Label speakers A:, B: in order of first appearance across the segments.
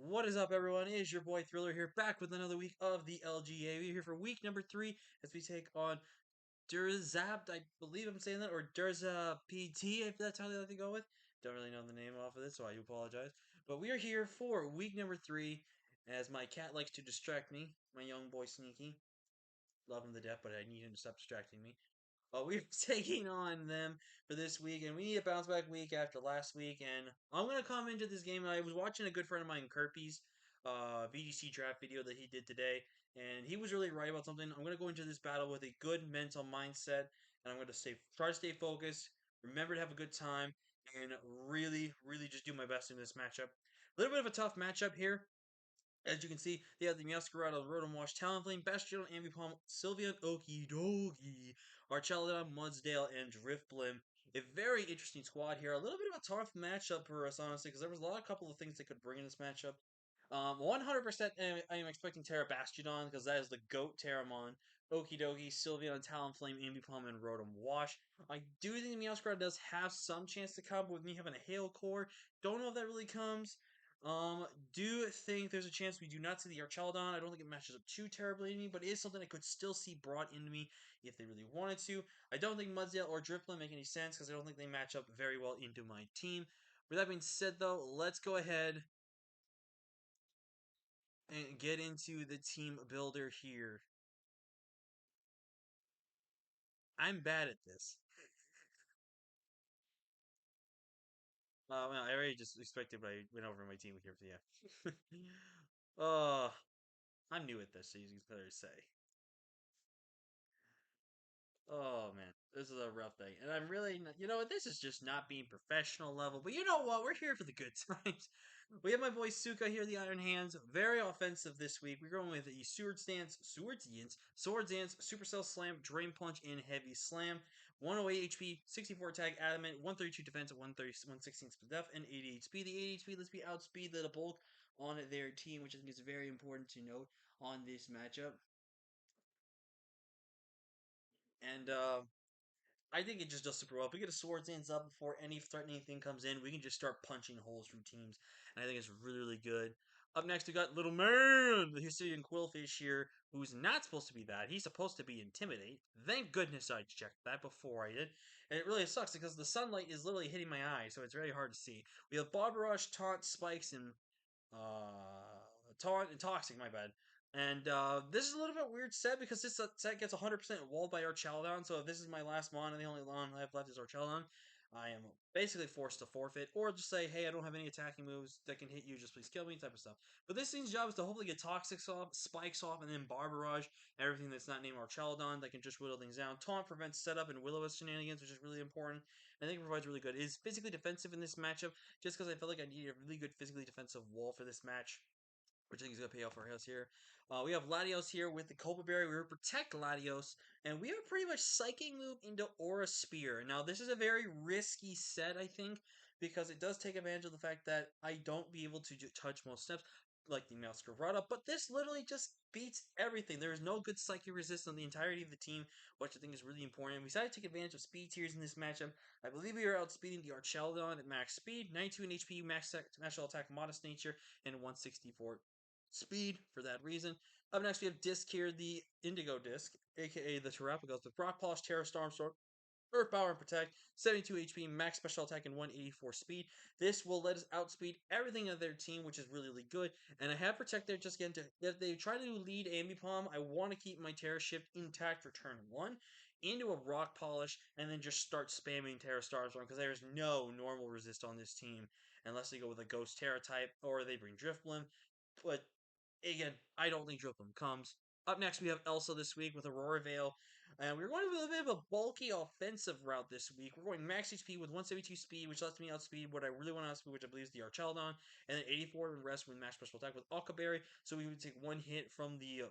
A: What is up, everyone? It is your boy Thriller here, back with another week of the LGA. We're here for week number 3 as we take on Durzabt, I believe I'm saying that, or Durza PT, if that's how they like to go with. Don't really know the name off of this, so I do apologize. But we are here for week number 3, as my cat likes to distract me, my young boy Sneaky. Love him to death, but I need him to stop distracting me. We're taking on them for this week, and we need a bounce back week after last week. And I'm gonna come into this game. I was watching a good friend of mine, Kirby's VGC draft video that he did today, and he was really right about something. I'm gonna go into this battle with a good mental mindset, and I'm gonna try to stay focused, remember to have a good time, and really, really just do my best in this matchup. A little bit of a tough matchup here. As you can see, they have the Meowscarada, Rotom Wash, Talonflame, Bastion, Ambipom, Sylveon, Okidogi, Archelon, Mudsdale, and Drifblim. A very interesting squad here. A little bit of a tough matchup for us, honestly, because there was a couple of things that could bring in this matchup. 100% I am expecting Terra Bastiodon because that is the GOAT Terramon. Okidogi, Sylveon, Talonflame, Ambipom, and Rotom Wash. I do think the Meowscarada does have some chance to come with me having a Hail Core. Don't know if that really comes. Do think there's a chance we do not see the Archelon. I don't think it matches up too terribly to me, but it is something I could still see brought into me if they really wanted to. I don't think Mudsdale or Drifblim make any sense because I don't think they match up very well into my team. With that being said, though, let's go ahead and get into the team builder here. I'm bad at this. Well, I already just expected, but I went over my team here. So yeah. Oh, I'm new at this, so you can clearly say. Oh man, this is a rough thing, and I'm really, you know what? This is just not being professional level. But you know what? We're here for the good times. We have my boy Suka here, the Iron Hands, very offensive this week. We're going with a Swords Dance, Supercell Slam, Drain Punch, and Heavy Slam. 108 HP, 64 attack, Adamant, 132 defense, 116 speed def, and 80 HP. The 80 HP lets me outspeed the bulk on their team, which I think is very important to note on this matchup. And I think it just does super well. If we get a Swords Dance up before any threatening thing comes in, we can just start punching holes through teams. And I think it's really, really good. Up next, we got Little Man, the Hisuian Quillfish here, who's not supposed to be that. He's supposed to be Intimidate. Thank goodness I checked that before I did. And it really sucks because the sunlight is literally hitting my eye, so it's very hard to see. We have Barbarage, Taunt, Spikes, and uh, Taunt and Toxic, my bad. And this is a little bit weird set because this set gets 100% walled by Archelon. So if this is my last mon and the only mon I have left is Archelon, I am basically forced to forfeit or just say, hey, I don't have any attacking moves that can hit you, just please kill me, type of stuff. But this thing's job is to hopefully get Toxics off, Spikes off, and then Barbarage, everything that's not named Archelon that can just whittle things down. Taunt prevents setup and Will-O-Wisp shenanigans, which is really important. I think it provides really good. It is physically defensive in this matchup, just because I feel like I need a really good physically defensive wall for this match, which I think is going to pay off for us here. We have Latios here with the Culpa Berry. We will protect Latios, and we have pretty much Psychic move into Aura Spear. Now, this is a very risky set, I think, because it does take advantage of the fact that I don't be able to touch most steps, like the Meowscarada, but this literally just beats everything. There is no good Psychic resist on the entirety of the team, which I think is really important. We decided to take advantage of speed tiers in this matchup. I believe we are outspeeding the Archelon at max speed, 92 in HP, max special attack, modest nature, and 164 speed for that reason. Up next, we have Disc here, the Indigo Disc, aka the Terrapagos with Rock Polish, Terra Storm Sword, Earth Power and Protect, 72 HP, max special attack, and 184 speed. This will let us outspeed everything of their team, which is really, really good. And I have Protect there just again to, if they try to lead Ambipom, I want to keep my Terra Shift intact for turn 1 into a Rock Polish, and then just start spamming Terra Starstorm, because there's no normal resist on this team, unless they go with a Ghost Terra type, or they bring Drifblim. But again, I don't think Drifblim comes. Up next, we have Elsa this week with Aurora Veil. And we're going with a bit of a bulky offensive route this week. We're going max HP with 172 speed, which lets me outspeed what I really want to outspeed, which I believe is the Archelon. And then 84 rest with max special attack with Alkaberry. So we would take one hit from the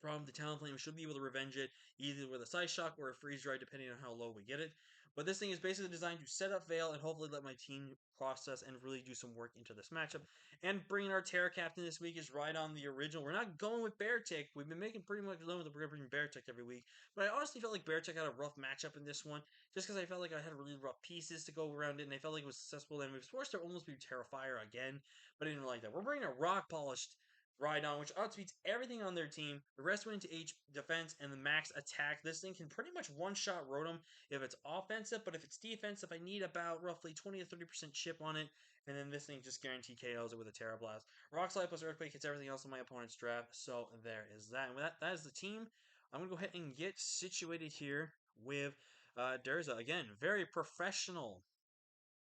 A: Talonflame. We should be able to revenge it either with a Side Shock or a Freeze Dry, depending on how low we get it. But this thing is basically designed to set up Vale and hopefully let my team process and really do some work into this matchup. And bringing our Terra Captain this week is right on the original. We're not going with Beartick. We've been making pretty much known that we're going to bring Beartick every week. But I honestly felt like Beartick had a rough matchup in this one, just because I felt like I had really rough pieces to go around it, and I felt like it was successful. And we was forced to almost be Terrafire again, but I didn't like that. We're bringing a rock polished Rhydon, which outspeeds everything on their team. The rest went into H defense and the max attack. This thing can pretty much one-shot Rotom if it's offensive, but if it's defensive, I need about roughly 20 to 30% chip on it, and then this thing just guaranteed KOs it with a Terra Blast. Rock Slide plus Earthquake hits everything else on my opponent's draft, so there is that. And with that is the team. I'm going to go ahead and get situated here with Durza. Again, very professional.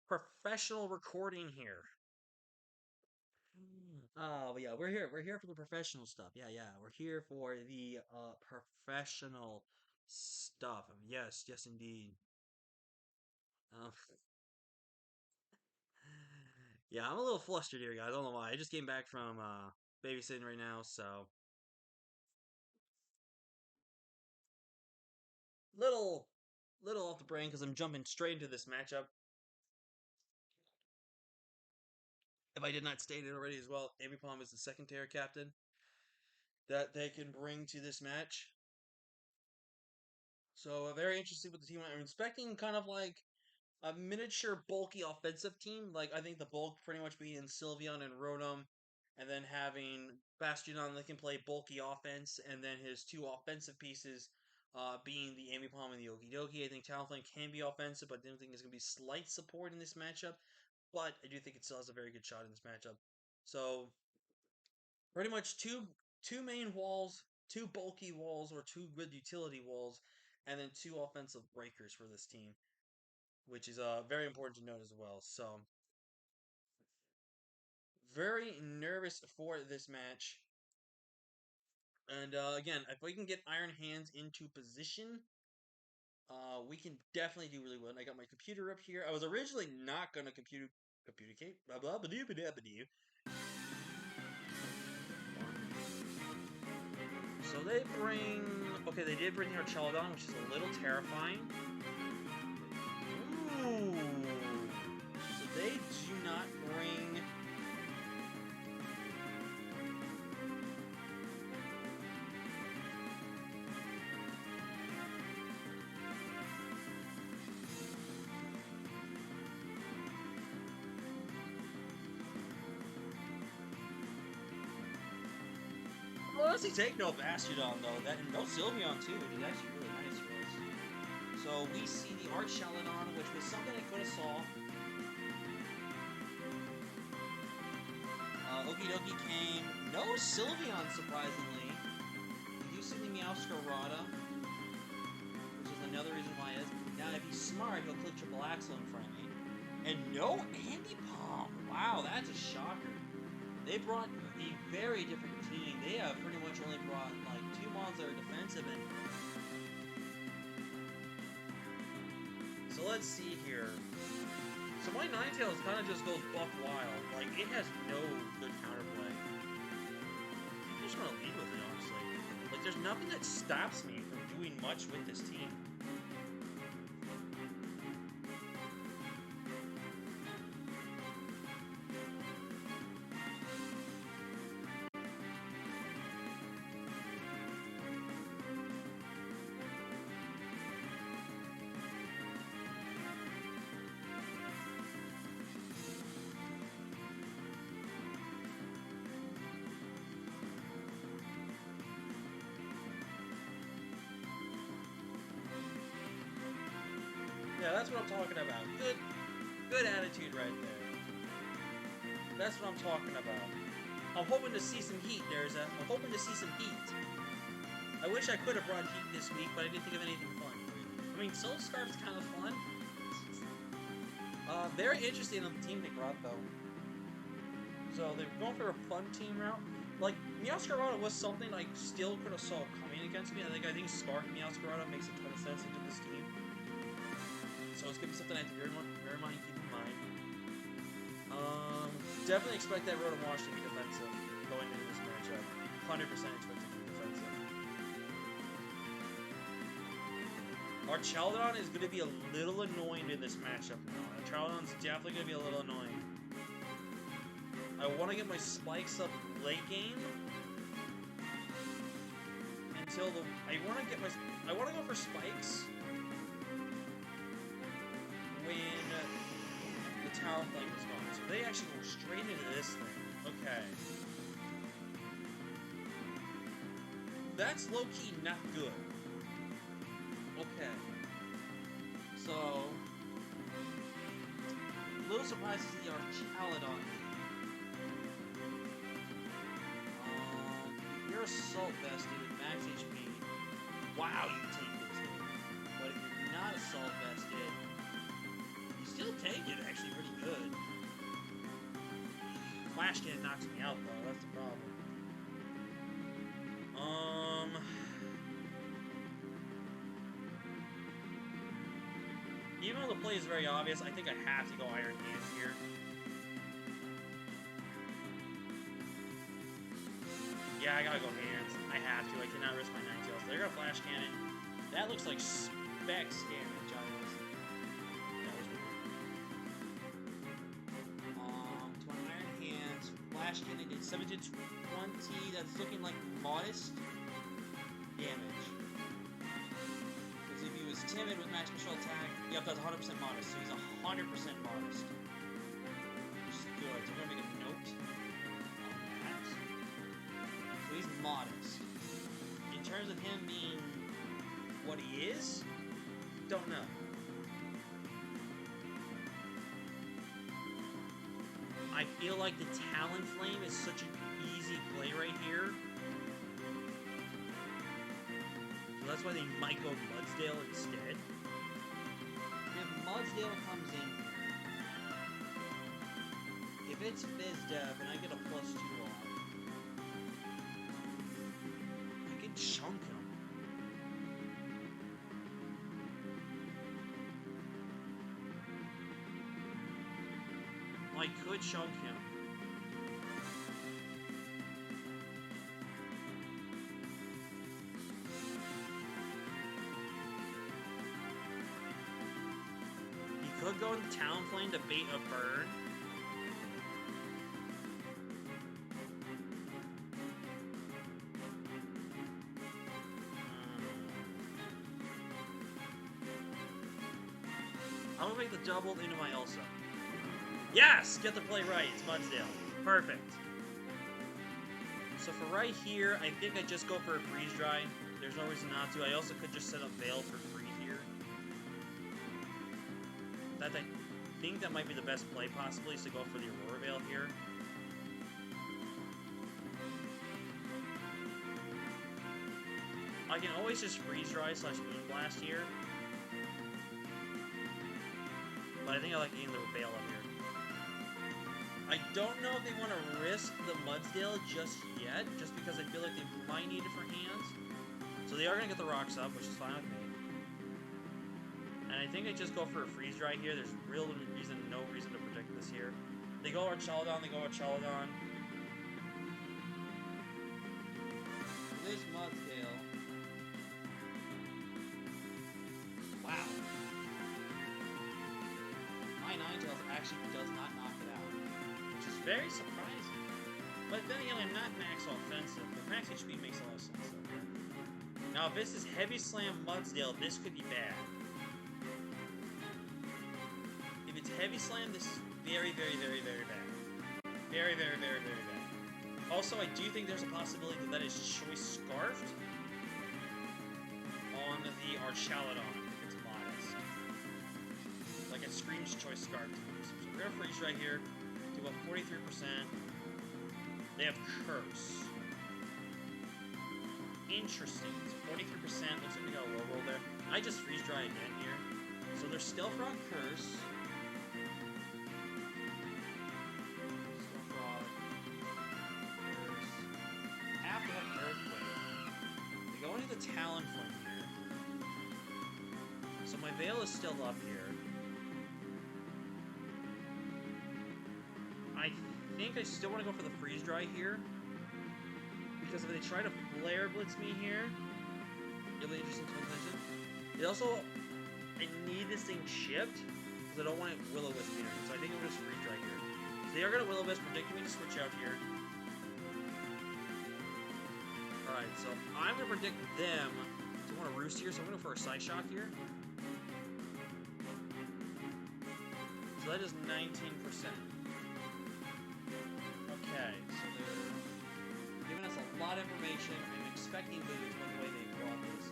A: Professional recording here. Oh, but yeah, we're here. We're here for the professional stuff. Yeah. We're here for the professional stuff. Yes, indeed. Um, yeah, I'm a little flustered here, guys. I don't know why. I just came back from babysitting right now, so little little off the brain because I'm jumping straight into this matchup. If I did not state it already as well, Amy Palm is the second Terra captain that they can bring to this match. So very interesting with the team. I'm expecting kind of like a miniature bulky offensive team. Like I think the bulk pretty much being Sylveon and Rotom, and then having Bastiodon that can play bulky offense, and then his two offensive pieces being the Ambipom and the Okidoki. I think Talonflame can be offensive, but I don't think there's going to be slight support in this matchup. But I do think it still has a very good shot in this matchup. So pretty much two main walls, two bulky walls, or two good utility walls, and then two offensive breakers for this team, which is very important to note as well. So very nervous for this match. And again, if we can get Iron Hands into position, we can definitely do really well. And I got my computer up here. I was originally not gonna communicate blah blah blah blah blah blah. So they bring okay, they did bring Archeladon, which is a little terrifying. Ooh. So they do not bring Well, honestly, take no Bastiodon though. That and no Sylveon too, which is actually really nice for us. So we see the Archeladon, which was something I could have saw. Okidoki came. No Sylveon, surprisingly. We do see the Meowscarada, which is another reason why it is. Now, if he's smart, he'll click Triple Axle in front of me. And no Ambipom. Wow, that's a shocker. They brought a very different team. They have pretty much only brought like two mons that are defensive and so let's see here. So my Ninetales kind of just goes buck wild. Like it has no good counterplay. I just want to lead with it, honestly. Like there's nothing that stops me from doing much with this team. Yeah, that's what I'm talking about. Good attitude right there. That's what I'm talking about. I'm hoping to see some heat, Derza. I'm hoping to see some heat. I wish I could have brought heat this week, but I didn't think of anything fun. I mean, Soul Scarf's kind of fun. Very interesting on the team they brought, though. So they're going for a fun team route. Like, Meowscarada was something I still could have saw coming against me. I think Spark Meowscarada makes a ton of sense into this team. So it's going to be something I have to very mind keep in mind. Definitely expect that Rotom Wash to be defensive going into this matchup. 100% expect it to be defensive. Archaludon is going to be a little annoying in this matchup now. Archaludon's definitely going to be a little annoying. I want to get my spikes up late game. Until the... I want to go for spikes when the Talonflame is gone. So they actually go straight into this thing. Okay. That's low-key not good. Okay. So... a little surprised to see the Archaludon. You're Assault Vested with max HP. Wow, you take this hit. But if you're not Assault Vested, you still take it actually pretty good. Flash Cannon knocks me out though, that's the problem. Even though the play is very obvious, I think I have to go Iron Hands here. Yeah, I gotta go hands. I have to. I cannot risk my Ninetales. They're gonna Flash Cannon. That looks like specs damage. To my Iron Hands, Flash Cannon did 7 to 20. That's looking like modest damage. Because if he was timid with max special attack, yep, that's 100% modest. So he's 100% modest. Which is good. So we're gonna make a note. So he's modest. In terms of him being what he is, don't know. I feel like the Talonflame is such an easy play right here. So that's why they might go Mudsdale instead. If Mudsdale comes in here, if it's Fizz-Dev and I get a +2 off, chunk him. I could chunk him. He could go into Talonflame to bait a burn. I'm gonna make the double into my Elsa. Yes! Get the play right. It's Mudsdale. Perfect. So for right here, I think I just go for a Freeze Dry. There's no reason not to. I also could just set up Veil for free here. I think that might be the best play possibly, is to go for the Aurora Veil here. I can always just Freeze Dry / Moonblast here. But I think I like getting the Veil up here. I don't know if they want to risk the Mudsdale just yet, just because I feel like they might need it for hands. So they are going to get the rocks up, which is fine with me. And I think I just go for a Freeze Dry here. There's no reason to protect this here. They go Archaludon, This Mudsdale. Wow. My Ninetales actually does not knock it out, which is very surprising. But then again, I'm not max offensive, but max HP makes a lot of sense. Now, if this is Heavy Slam Mudsdale, this could be bad. If it's Heavy Slam, this is very, very, very, very bad. Very, very, very, very bad. Also, I do think there's a possibility that is Choice Scarfed on the Archaludon if it's modest. Like it screams Choice Scarfed to me. So we're gonna Freeze right here. Do about 43%. They have Curse. Interesting. So 43%. Looks like we got a low roll there. I just Freeze Dry again here. So they're Stealth Rock Curse. Stealth Rock Curse. After that Earthquake, they go into the Talonflame here. So my Veil is still up here. I think I still want to go for the Freeze Dry here. Because if they try to Flare Blitz me here, it'll be interesting to mention. It also I need this thing chipped because I don't want it Will-O-Wisp here. So I think I'm just freeze dry here. So they are gonna Will-O-Wisp, predicting me to switch out here. Alright, so I'm gonna predict them to want to roost here, so I'm gonna go for a Psyshock here. So that is 19%. Okay, so they're giving us a lot of information. I'm expecting boots by the way they brought this.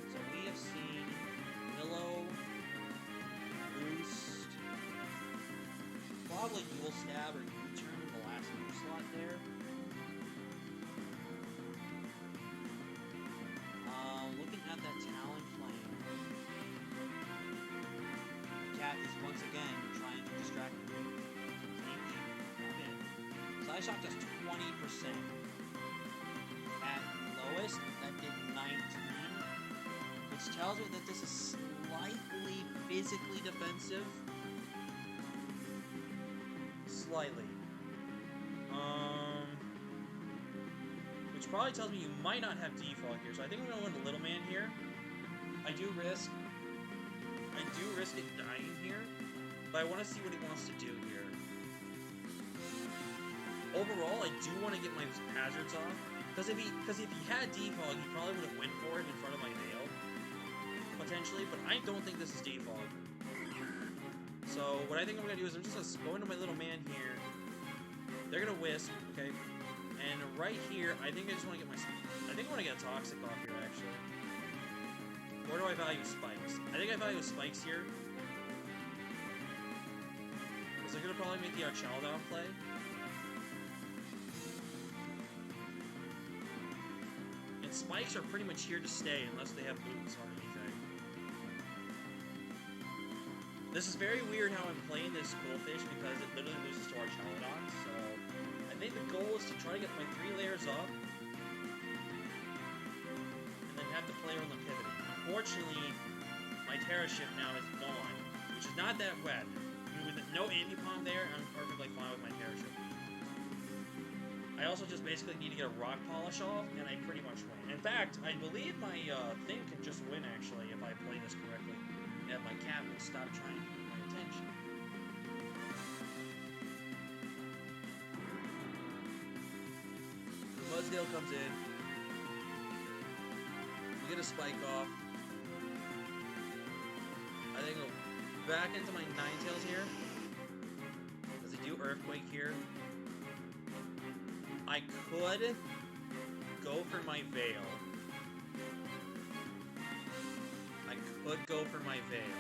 A: So we have seen Willow, Roost, probably Dual Stab or U-Turn in the last move slot there. Looking at that Talonflame, Cat is once again trying to distract me. Psyshock does 20%. At lowest, that did 19, which tells me that this is slightly physically defensive. Slightly. Which probably tells me you might not have default here, so I think I'm gonna go into Little Man here. I do risk it dying here, but I want to see what he wants to do here. Overall, I do want to get my hazards off, because if he had defog, he probably would have went for it in front of my Veil, potentially. But I don't think this is defog. So what I think I'm gonna do is I'm just gonna go into my Little Man here. They're gonna Wisp, okay, and right here, I think I just want to get my. I think I want to get a Toxic off here actually. Or do I value Spikes? I think I value Spikes here. Because they're going to probably make the Archaludon play. And Spikes are pretty much here to stay unless they have boots or anything. This is very weird how I'm playing this Goldfish because it literally loses to Archaludon. So I think the goal is to try to get my 3 layers up. And then have to play on the pivoting. Unfortunately, my Terra Shift now is gone, which is not that bad. With no anti-palm there, I'm perfectly fine with my Terra Shift. I also just basically need to get a Rock Polish off, and I pretty much win. In fact, I believe my thing can just win, actually, if I play this correctly. And my cat will stop trying to get my attention. Mudsdale comes in. We get a Spike off. I think I'll go back into my Ninetales here. As I do Earthquake here. I could go for my Veil. I could go for my Veil.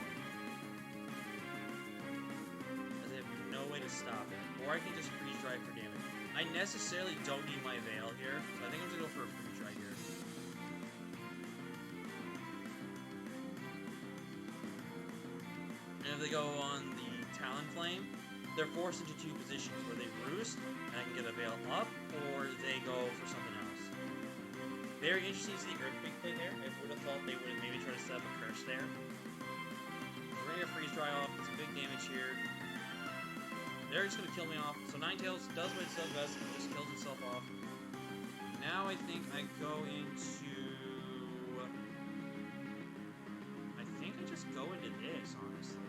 A: As I have no way to stop it. Or I can just freeze dry for damage. I necessarily don't need my Veil here, so I think I'm gonna go for a freeze dry here. And if they go on the Talonflame, they're forced into 2 positions where they roost, and I can get a Veil up, or they go for something else. Very interesting to see the Earthquake play there. I would have thought they would have maybe tried to set up a curse there. We're gonna get freeze dry off, it's a big damage here. They're just gonna kill me off. So Ninetales does what it does best, and just kills itself off. Now I think I go into... I think I just go into this, honestly.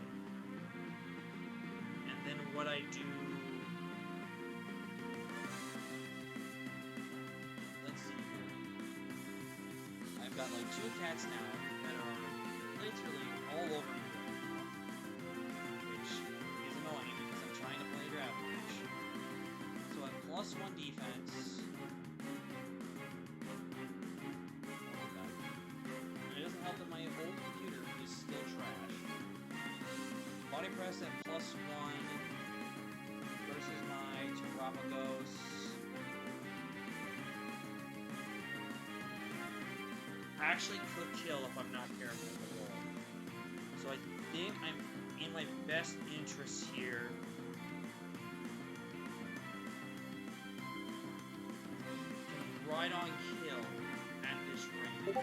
A: And then what I do... Let's see here. I've got like 2 cats now that are literally all over me right now. Which is annoying because I'm trying to play a draft match. So I have +1 defense. It doesn't help that my old computer is still trash. Body press at +1 versus my Terapagos. Actually could kill if I'm not careful with the roll. So I think I'm in my best interest here. Right on kill at this range.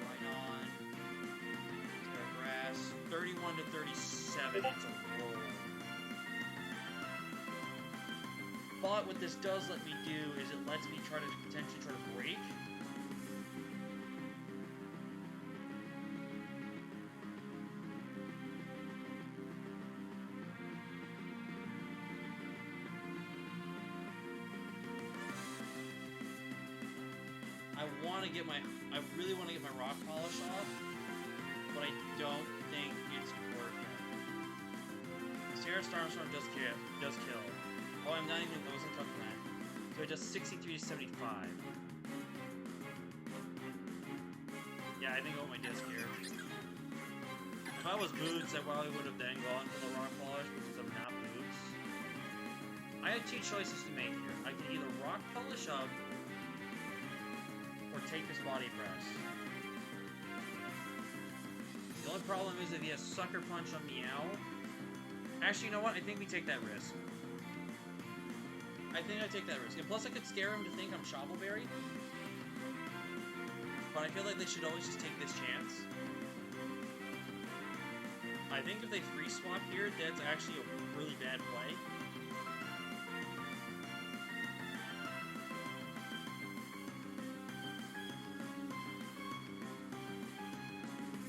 A: Right on. Terragrass. 31 to 37. It's a roll. But what this does let me do is it lets me try to potentially break. want to get my, I really want to get my rock polish off, but I don't think it's worth it. Terra Starstorm does kill. Oh, I wasn't talking that. So it does 63 to 75. Yeah, I think I want my disc here. If I was boots, I probably would have then gone for the rock polish, because I'm not boots. I had two choices to make here. I can either rock polish up, or take this body press. The only problem is if he has Sucker Punch on Meow. Actually, you know what? I think we take that risk. I think I take that risk. And plus I could scare him to think I'm Shovelberry. But I feel like they should always just take this chance. I think if they free swap here, that's actually a really bad play.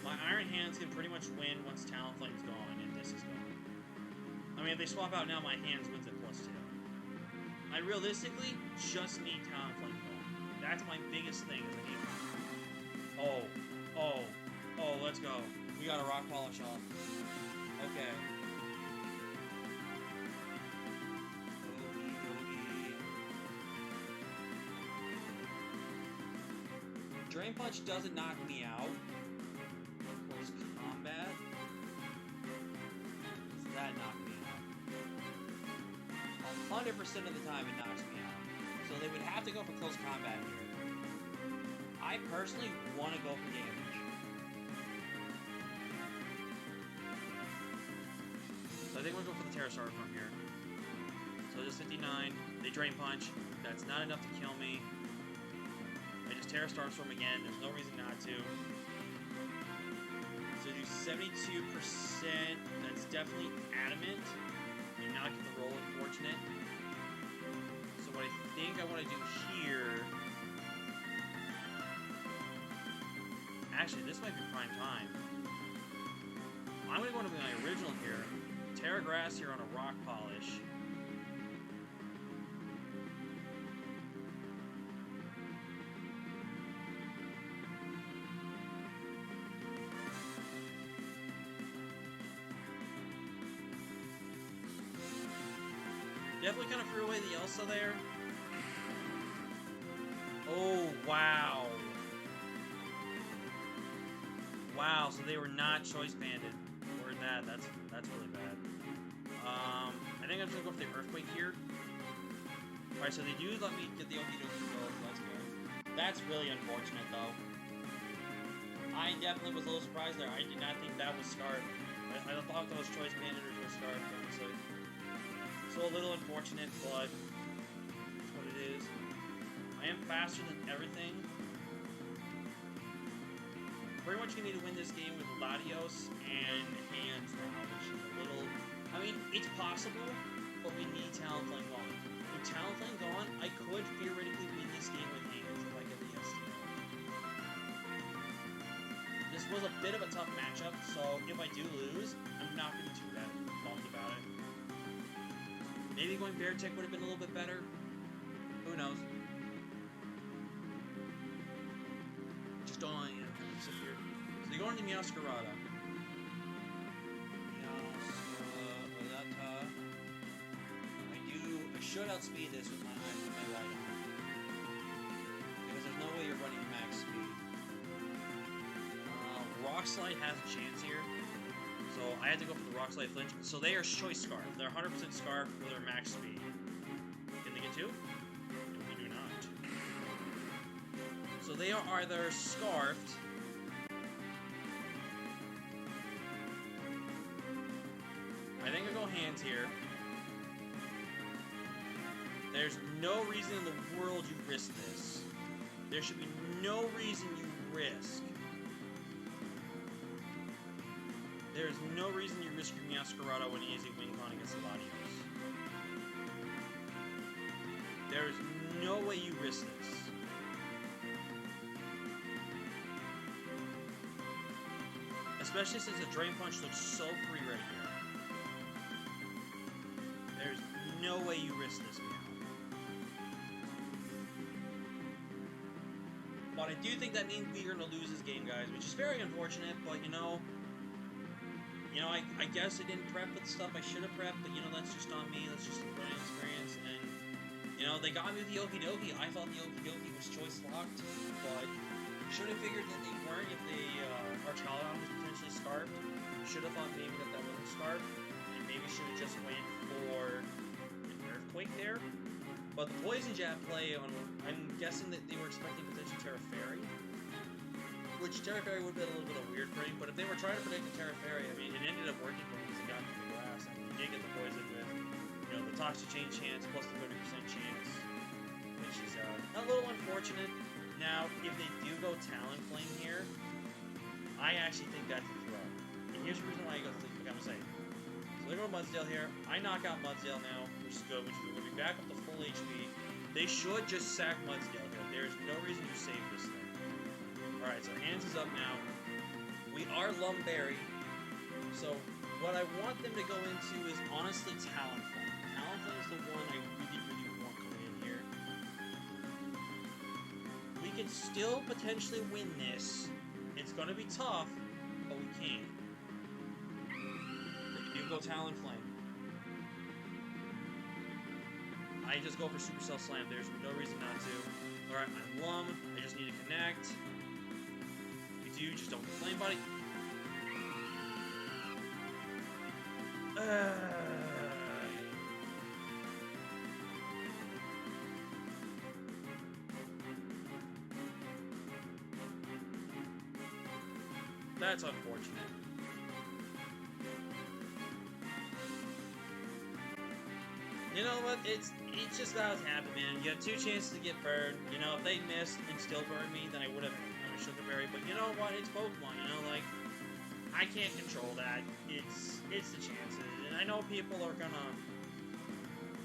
A: My Iron Hands can pretty much win once Talonflame's gone and this is gone. I mean, if they swap out now, my Hands wins at +2. I realistically just need Talonflame gone. That's my biggest thing, is I need... Oh, let's go. We got a rock polish off. Okay. Drain Punch doesn't knock me out. Close combat. Does that knock me out? 100% of the time it knocks me out. So they would have to go for close combat here. I personally want to go for damage. So I think we'll go for the Pterosaur from here. So just 59. They Drain Punch. That's not enough to kill me. I just Pterosaur Storm again. There's no reason not to. So do 72%. That's definitely adamant. Do not get the roll, unfortunate. So what I think I want to do here... Actually, this might be prime time. I'm going to go into my original here. Terra Grass here on a rock polish. Definitely kind of threw away the Elsa there. Oh, wow. Wow, so they were not choice banded. Or that. That's really bad. I think I'm just gonna go for the Earthquake here. Alright, so they do let me get the Okie Dokie go. Let's go. That's really unfortunate, though. I definitely was a little surprised there. I did not think that was Scarf. I thought that was choice banded or just Scarf, honestly. So a little unfortunate, but that's what it is. I am faster than everything. Pretty much gonna need to win this game with Latios and Hands now, which is a little... I mean, it's possible, but we need Talonflame gone. With Talonflame gone, I could theoretically win this game with Hands if I get the STL. This was a bit of a tough matchup, so if I do lose, I'm not gonna be too bad bummed about it. Maybe going Bear Tech would have been a little bit better. Who knows? Just don't want to sit here. So they go into Meowscarada. Meowscarada. I should outspeed this with my right arm. Because there's no way you're running max speed. Rock Slide has a chance here. So I had to go for the Rock Slide Flinch. So they are Choice Scarf. They're 100% Scarf for their max speed. Can they get 2? We do not. So they are either Scarfed. I think I'll go Hands here. There's no reason in the world you risk this. There should be no reason you risk. There's no reason you risk your Meowscarada when he is a win con against Latios. There is no way you risk this. Especially since the Drain Punch looks so free right here. There's no way you risk this, Meow. But I do think that means we're going to lose this game, guys, which is very unfortunate, but, I guess I didn't prep with stuff I should have prepped, but, that's just on me. That's just a learning experience, and, they got me with the Okie Dokie. I thought the Okie Dokie was choice locked, but should have figured that they weren't if the Archalon was potentially scarfed. Should have thought maybe that wasn't scarfed, and maybe should have just went for an Earthquake there. But the Poison Jab play on, I'm guessing that they were expecting potentially Terra Fairy, which Terra Fairy would have been a little bit of a weird frame, but if they were trying to predict the Terra Fairy, I mean, it ended up working for me because it got to the grass. I mean, you did get the poison with, the Toxic Chain chance plus the 30% chance, which is a little unfortunate. Now, if they do go Talonflame here, I actually think that's a throw. And here's the reason why I go, like I'm saying. So they go Mudsdale here. I knock out Mudsdale now, which is good, which is going to be back up to full HP. They should just sack Mudsdale here. There's no reason to save this thing. Alright, so Hands is up now. We are Lumberry. So what I want them to go into is honestly Talonflame. Talonflame is the one I really, really want coming in here. We can still potentially win this. It's going to be tough, but we can. They do go Talonflame. I just go for Supercell Slam. There's no reason not to. Alright, I'm Lum. I just need to connect. You just don't complain, buddy. That's unfortunate. You know what? It's just how it's happened, man. You have 2 chances to get burned. If they missed and still burned me, then I would have Sugar Berry. But you know what? It's Pokemon. I can't control that. It's the chances, and I know people are gonna.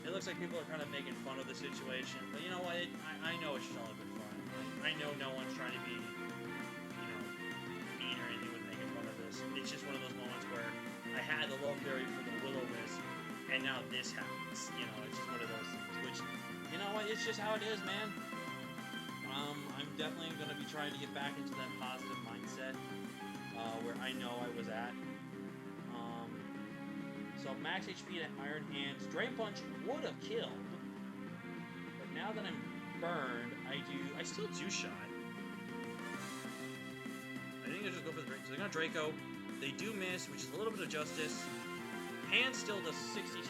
A: It looks like people are kind of making fun of the situation, but you know what? I know it's just all good fun. I know no one's trying to be, mean or anything with making fun of this. It's just one of those moments where I had the Lumberry for the Will-O-Wisp, and now this happens. It's just one of those things. Which, you know what? It's just how it is, man. I'm definitely going to be trying to get back into that positive mindset where I know I was at. So max HP at Iron Hands. Drain Punch would have killed, but now that I'm burned, I still do shot. I think I just go for the Draco. So they got Draco. They do miss, which is a little bit of justice. Hands still does 62%, which is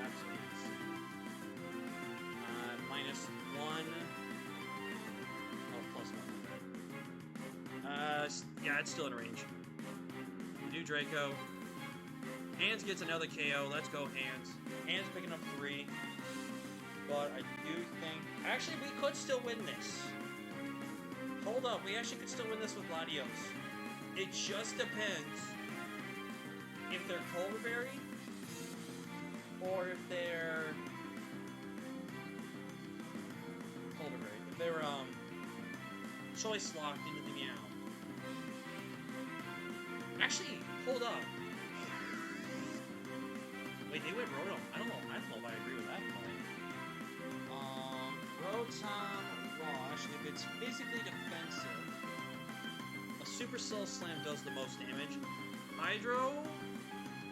A: absolutely insane. -1. Yeah, it's still in range. We do Draco. Hands gets another KO. Let's go, Hands. Hands picking up 3. But I do think... Actually, we could still win this. Hold up. We actually could still win this with Latios. It just depends if they're Culverberry or if they're... Culverberry. If they're, choice locked into the Meow. Actually, hold up. Wait, they went Rotom. I don't know if I agree with that play. Rotom Wash, if it's physically defensive, a Supercell Slam does the most damage. Hydro,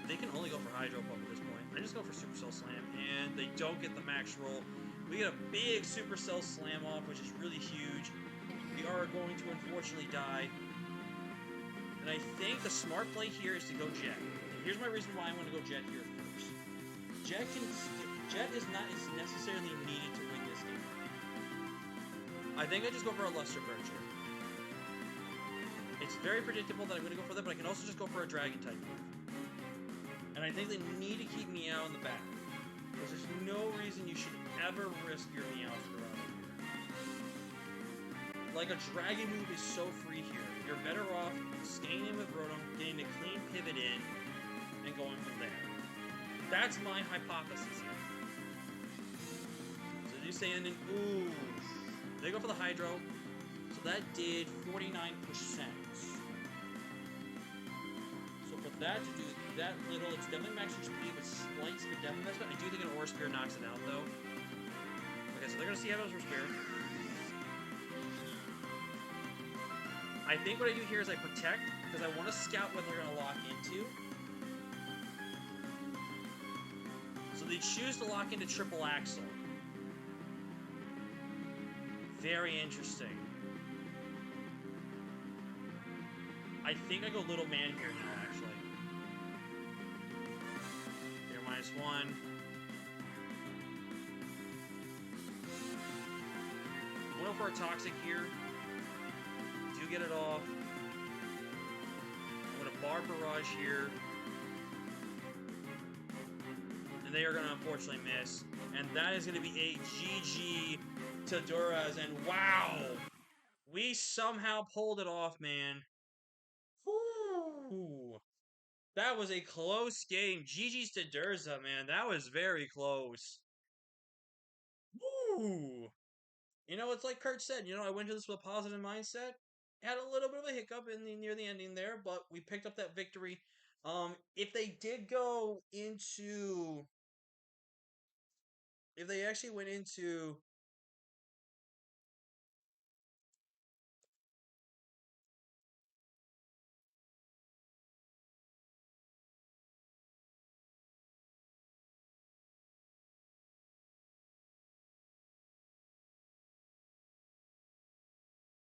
A: they can only go for Hydro Pump at this point. I just go for Supercell Slam, and they don't get the max roll. We get a big Supercell Slam off, which is really huge. We are going to unfortunately die. And I think the smart play here is to go Jet. And here's my reason why I want to go Jet here first. Jet is not as necessarily needed to win this game. I think I just go for a Luster Burcher. It's very predictable that I'm going to go for that, but I can also just go for a Dragon type move. And I think they need to keep Meow in the back. Because there's no reason you should ever risk your Meowscarada here. Like, a Dragon move is so free here. You're better off staying in with Rotom, getting a clean pivot in, and going from there. That's my hypothesis here. So they do stay in, and ooh. They go for the Hydro. So that did 49%. So for that to do that little, it's definitely max HP with slight speed depth investment. I do think an Aura Spear knocks it out, though. Okay, so they're going to see how it goes for Spear. I think what I do here is I protect because I want to scout what they're going to lock into. So they choose to lock into triple axle. Very interesting. I think I go little man here now, actually. Here, -1. Going for a toxic here. Do get it off. I'm going to bar barrage here. And they are going to unfortunately miss. And that is going to be a GG to Duras. And wow! We somehow pulled it off, man. Whew. That was a close game. GG's to Durza, man. That was very close. Woo! You know, it's like Kurt said. You know, I went to this with a positive mindset. Had a little bit of a hiccup in the near the ending there, but we picked up that victory. If they did go into, if they actually went into,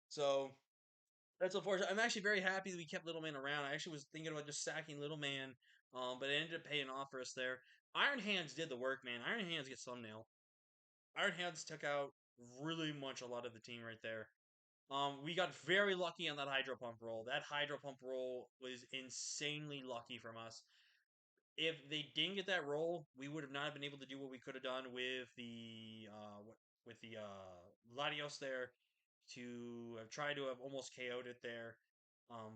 A: so that's unfortunate. I'm actually very happy that we kept Little Man around. I actually was thinking about just sacking Little Man, but it ended up paying off for us there. Iron Hands did the work, man. Iron Hands gets thumbnail. Iron Hands took out really much a lot of the team right there. We got very lucky on that hydro pump roll. That hydro pump roll was insanely lucky from us. If they didn't get that roll, we would have not been able to do what we could have done with the Latios there to have tried to have almost KO'd it there.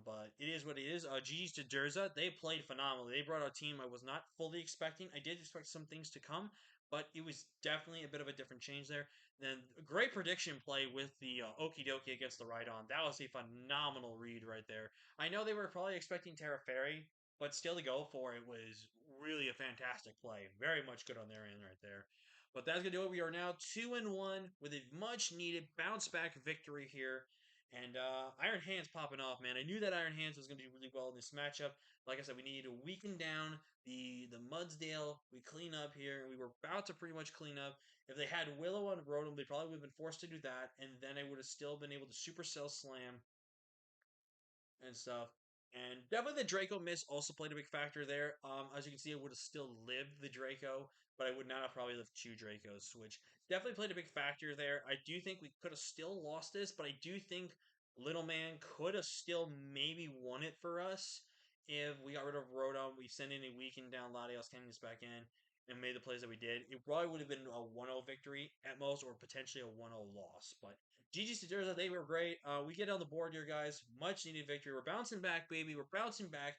A: But it is what it is. GG's to Durza. They played phenomenally. They brought out a team I was not fully expecting. I did expect some things to come, but it was definitely a bit of a different change there. Then a great prediction play with the Okie Dokie against the Rhydon. That was a phenomenal read right there. I know they were probably expecting Terra Fairy, but still to go for it was really a fantastic play. Very much good on their end right there. But that's gonna do it. We are now 2-1 with a much needed bounce back victory here. And Iron Hands popping off, man. I knew that Iron Hands was going to do really well in this matchup. Like I said, we needed to weaken down the Mudsdale. We clean up here. We were about to pretty much clean up. If they had Willow on Rotom, they probably would have been forced to do that, and then I would have still been able to Supercell Slam and stuff. And definitely the Draco miss also played a big factor there. As you can see, I would have still lived the Draco, but I would not have probably lived 2 Dracos, which definitely played a big factor there. I do think we could have still lost this, but I do think Little Man could have still maybe won it for us if we got rid of Rotom, we sent in a weakened down Latios Canyon back in, and made the plays that we did. It probably would have been a 1-0 victory at most, or potentially a 1-0 loss. But GG Sturza, they were great. We get on the board here, guys. Much needed victory. We're bouncing back, baby. We're bouncing back.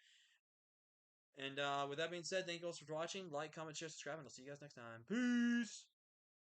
A: And with that being said, thank you guys for watching. Like, comment, share, subscribe, and I'll see you guys next time. Peace.